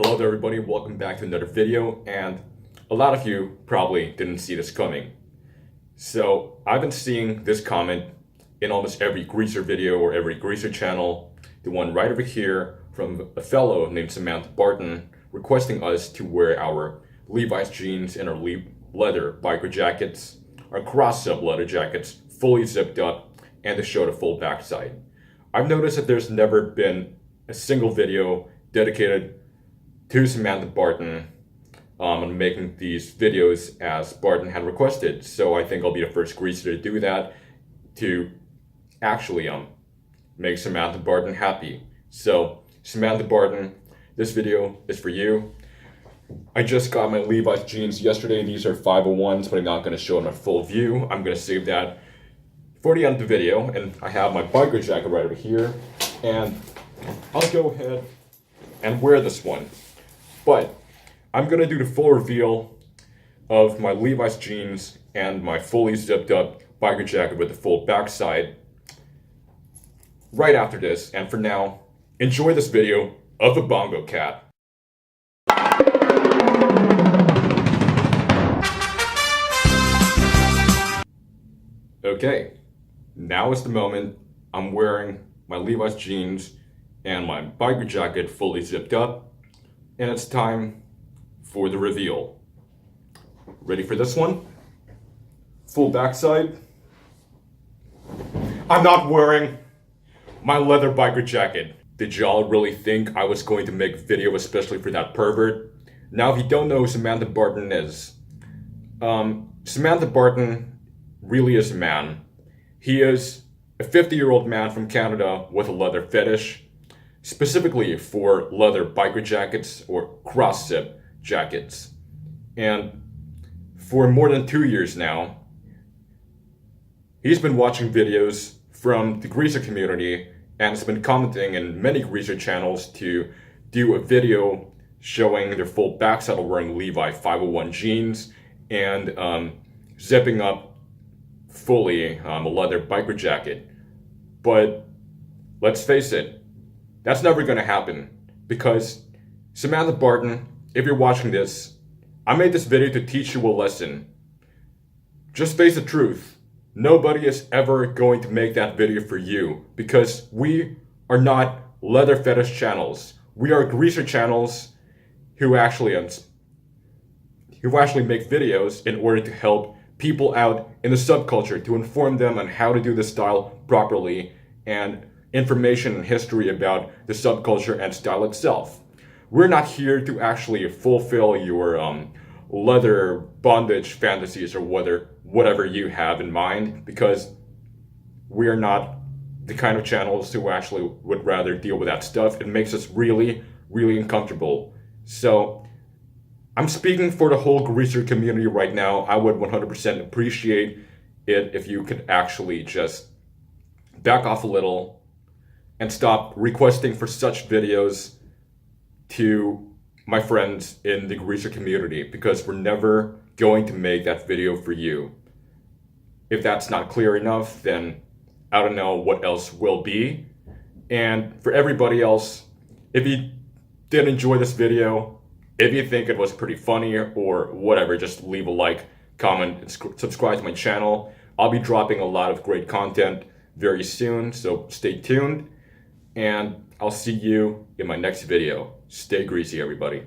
Hello there everybody, welcome back to another video, and a lot of you probably didn't see this coming. So I've been seeing this comment in almost every greaser video or every greaser channel, the one right over here from a fellow named Samantha Barton requesting us to wear our Levi's jeans and our leather biker jackets, our cross-zip leather jackets, fully zipped up, and to show the full backside. I've noticed that there's never been a single video dedicated to Samantha Barton on making these videos as Barton had requested. So I think I'll be the first greaser to do that, to actually make Samantha Barton happy. So Samantha Barton, this video is for you. I just got my Levi's jeans yesterday. These are 501s, but I'm not going to show them a full view. I'm going to save that for the end of the video. And I have my biker jacket right over here. And I'll go ahead and wear this one. But I'm going to do the full reveal of my Levi's jeans and my fully zipped up biker jacket with the full backside right after this. And for now, enjoy this video of the Bongo Cat. Okay, now is the moment. I'm wearing my Levi's jeans and my biker jacket fully zipped up. And it's time for the reveal. Ready for this one? Full backside. I'm not wearing my leather biker jacket. Did y'all really think I was going to make a video especially for that pervert? Now, if you don't know who Samantha Barton is, Samantha Barton really is a man. He is a 50-year-old man from Canada with a leather fetish, specifically for leather biker jackets or cross-zip jackets. And for more than 2 years now, he's been watching videos from the greaser community and has been commenting in many greaser channels to do a video showing their full backside while wearing Levi 501 jeans and zipping up fully a leather biker jacket. But let's face it, that's never going to happen, because Samantha Barton, if you're watching this, I made this video to teach you a lesson. Just face the truth. Nobody is ever going to make that video for you, because we are not leather fetish channels. We are greaser channels who actually make videos in order to help people out in the subculture, to inform them on how to do the style properly, and information and history about the subculture and style itself. We're not here to actually fulfill your leather bondage fantasies or whatever you have in mind, because we are not the kind of channels who actually would rather deal with that stuff. It makes us really, really uncomfortable. So I'm speaking for the whole greaser community right now. I would 100% appreciate it if you could actually just back off a little and stop requesting for such videos to my friends in the greaser community, because we're never going to make that video for you. If that's not clear enough, then I don't know what else will be. And for everybody else, if you did enjoy this video, if you think it was pretty funny or whatever, just leave a like, comment, and subscribe to my channel. I'll be dropping a lot of great content very soon, so stay tuned. And I'll see you in my next video. Stay greasy, everybody.